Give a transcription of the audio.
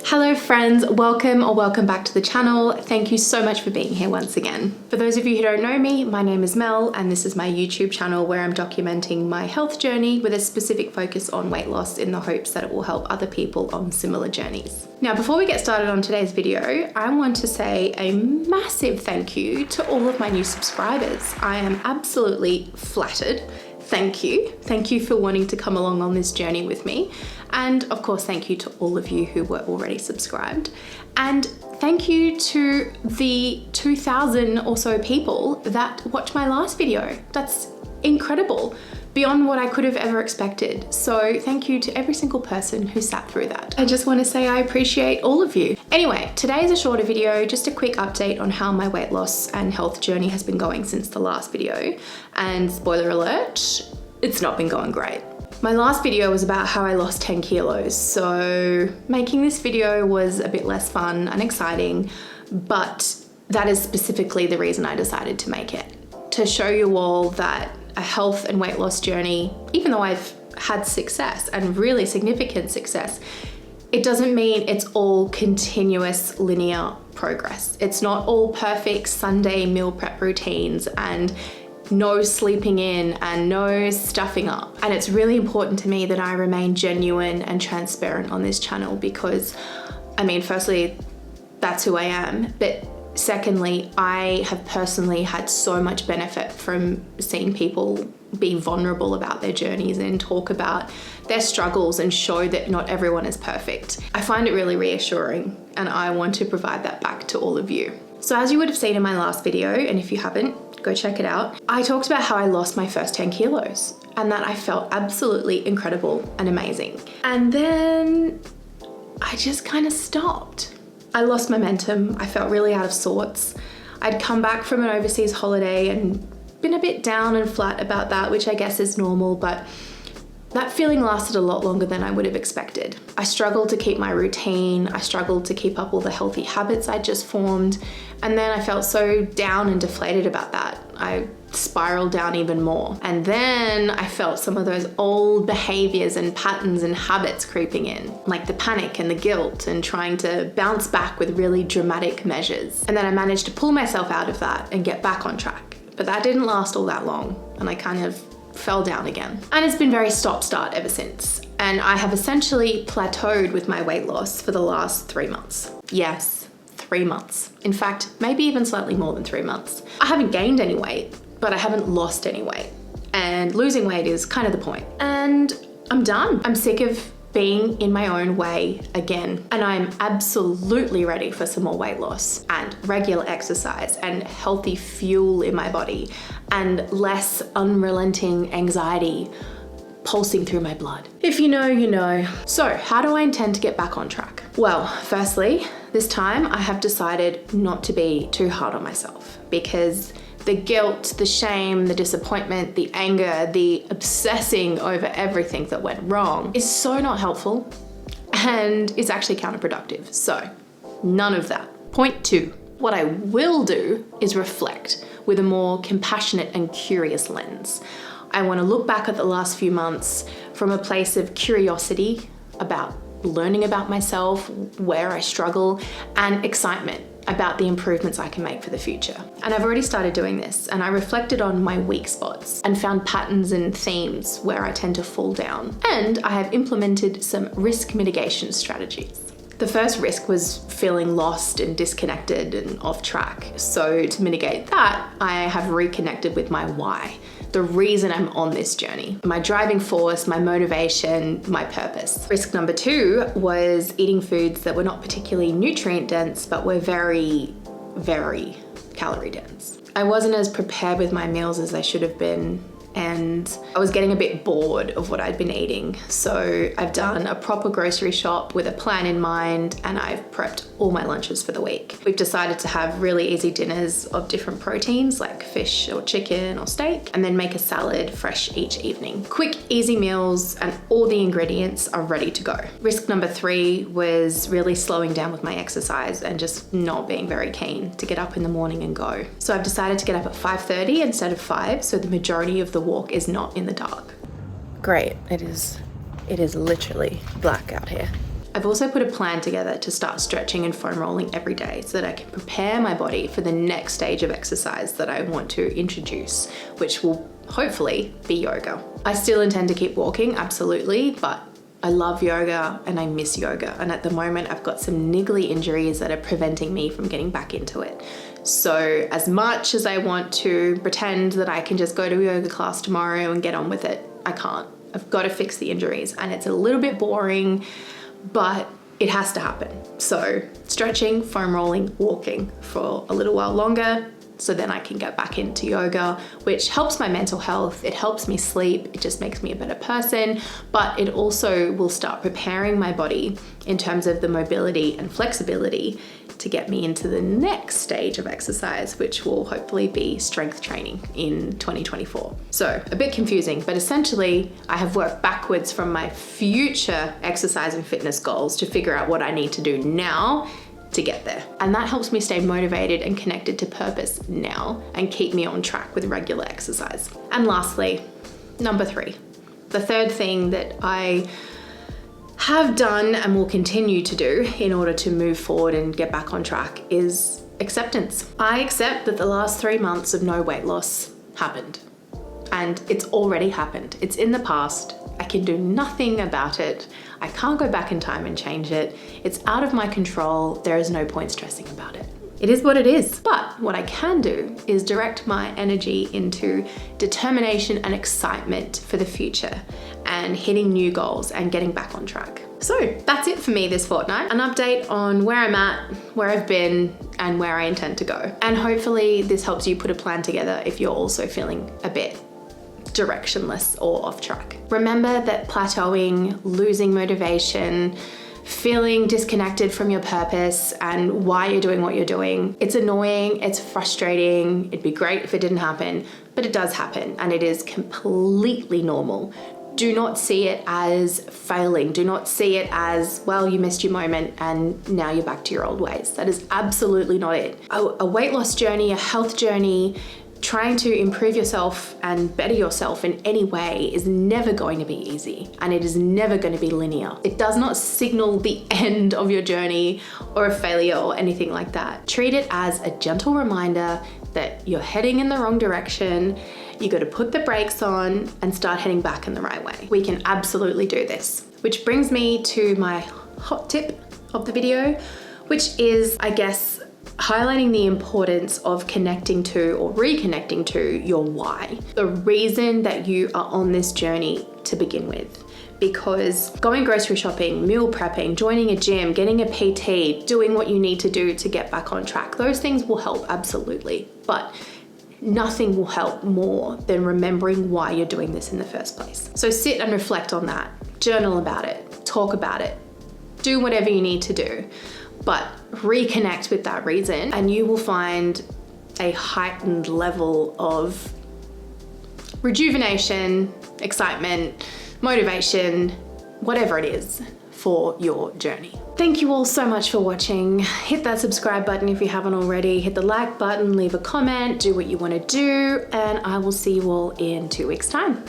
Hello friends, welcome back to the channel. Thank you so much for being here once again. For those of you who don't know me, my name is Mel and this is my YouTube channel where I'm documenting my health journey with a specific focus on weight loss in the hopes that it will help other people on similar journeys. Now, before we get started on today's video, I want to say a massive thank you to all of my new subscribers. I am absolutely flattered. Thank you. Thank you for wanting to come along on this journey with me. And of course, thank you to all of you who were already subscribed. And thank you to the 2,000 or so people that watched my last video. That's incredible, beyond what I could have ever expected. So thank you to every single person who sat through that. I just want to say I appreciate all of you. Anyway, today is a shorter video, just a quick update on how my weight loss and health journey has been going since the last video. And spoiler alert, it's not been going great. My last video was about how I lost 10 kilos, so making this video was a bit less fun and exciting, but that is specifically the reason I decided to make it. To show you all that a health and weight loss journey, even though I've had success and really significant success, it doesn't mean it's all continuous linear progress. It's not all perfect Sunday meal prep routines and no sleeping in and no stuffing up. And it's really important to me that I remain genuine and transparent on this channel because, I mean, firstly, that's who I am, but secondly, I have personally had so much benefit from seeing people be vulnerable about their journeys and talk about their struggles and show that not everyone is perfect. I find it really reassuring and I want to provide that back to all of you. So as you would have seen in my last video, and if you haven't, go check it out, I talked about how I lost my first 10 kilos and that I felt absolutely incredible and amazing. And then I just kind of stopped. I lost momentum. I felt really out of sorts. I'd come back from an overseas holiday and been a bit down and flat about that, which I guess is normal, but that feeling lasted a lot longer than I would have expected. I struggled to keep my routine. I struggled to keep up all the healthy habits I just formed. And then I felt so down and deflated about that. I spiraled down even more. And then I felt some of those old behaviors and patterns and habits creeping in, like the panic and the guilt and trying to bounce back with really dramatic measures. And then I managed to pull myself out of that and get back on track. But that didn't last all that long. And I kind of fell down again. And it's been very stop-start ever since. And I have essentially plateaued with my weight loss for the last 3 months. Yes, 3 months. In fact, maybe even slightly more than 3 months. I haven't gained any weight, but I haven't lost any weight. And losing weight is kind of the point. And I'm done. I'm sick of being in my own way again. And I'm absolutely ready for some more weight loss and regular exercise and healthy fuel in my body and less unrelenting anxiety pulsing through my blood. If you know, you know. So how do I intend to get back on track? Well, firstly, this time I have decided not to be too hard on myself because the guilt, the shame, the disappointment, the anger, the obsessing over everything that went wrong is so not helpful and is actually counterproductive. So none of that. Point 2, what I will do is reflect with a more compassionate and curious lens. I want to look back at the last few months from a place of curiosity about learning about myself, where I struggle, and excitement about the improvements I can make for the future. And I've already started doing this, and I reflected on my weak spots and found patterns and themes where I tend to fall down. And I have implemented some risk mitigation strategies. The first risk was feeling lost and disconnected and off track. So to mitigate that, I have reconnected with my why, the reason I'm on this journey, my driving force, my motivation, my purpose. Risk number 2 was eating foods that were not particularly nutrient dense, but were very, very calorie dense. I wasn't as prepared with my meals as I should have been, and I was getting a bit bored of what I'd been eating. So I've done a proper grocery shop with a plan in mind, and I've prepped all my lunches for the week. We've decided to have really easy dinners of different proteins like fish or chicken or steak, and then make a salad fresh each evening. Quick, easy meals, and all the ingredients are ready to go. Risk number 3 was really slowing down with my exercise and just not being very keen to get up in the morning and go. So I've decided to get up at 5:30 instead of 5, so the majority of the walk is not in the dark. Great, it is literally black out here. I've also put a plan together to start stretching and foam rolling every day so that I can prepare my body for the next stage of exercise that I want to introduce, which will hopefully be yoga. I still intend to keep walking, absolutely, but I love yoga and I miss yoga. And at the moment I've got some niggly injuries that are preventing me from getting back into it. So as much as I want to pretend that I can just go to a yoga class tomorrow and get on with it, I can't. I've got to fix the injuries, and it's a little bit boring, but it has to happen. So stretching, foam rolling, walking for a little while longer, so then I can get back into yoga, which helps my mental health. It helps me sleep. It just makes me a better person, but it also will start preparing my body in terms of the mobility and flexibility to get me into the next stage of exercise, which will hopefully be strength training in 2024. So a bit confusing, but essentially I have worked backwards from my future exercise and fitness goals to figure out what I need to do now to get there. And that helps me stay motivated and connected to purpose now and keep me on track with regular exercise. And lastly, number 3, the third thing that I have done and will continue to do in order to move forward and get back on track is acceptance. I accept that the last 3 months of no weight loss happened, and it's already happened. It's in the past. I can do nothing about it. I can't go back in time and change it. It's out of my control. There is no point stressing about it. It is what it is. But what I can do is direct my energy into determination and excitement for the future and hitting new goals and getting back on track. So that's it for me this fortnight. An update on where I'm at, where I've been, and where I intend to go. And hopefully this helps you put a plan together if you're also feeling a bit directionless or off track. Remember that plateauing, losing motivation, feeling disconnected from your purpose and why you're doing what you're doing, it's annoying, it's frustrating, it'd be great if it didn't happen, but it does happen and it is completely normal. Do not see it as failing. Do not see it as, well, you missed your moment and now you're back to your old ways. That is absolutely not it. A weight loss journey, a health journey, trying to improve yourself and better yourself in any way is never going to be easy, and it is never going to be linear. It does not signal the end of your journey or a failure or anything like that. Treat it as a gentle reminder that you're heading in the wrong direction. You got to put the brakes on and start heading back in the right way. We can absolutely do this. Which brings me to my hot tip of the video, which is, I guess, highlighting the importance of connecting to or reconnecting to your why, the reason that you are on this journey to begin with. Because going grocery shopping, meal prepping, joining a gym, getting a PT, doing what you need to do to get back on track, those things will help, absolutely. But nothing will help more than remembering why you're doing this in the first place. So sit and reflect on that, journal about it, talk about it, do whatever you need to do. But reconnect with that reason and you will find a heightened level of rejuvenation, excitement, motivation, whatever it is for your journey. Thank you all so much for watching. Hit that subscribe button if you haven't already. Hit the like button, leave a comment, do what you want to do, and I will see you all in 2 weeks' time.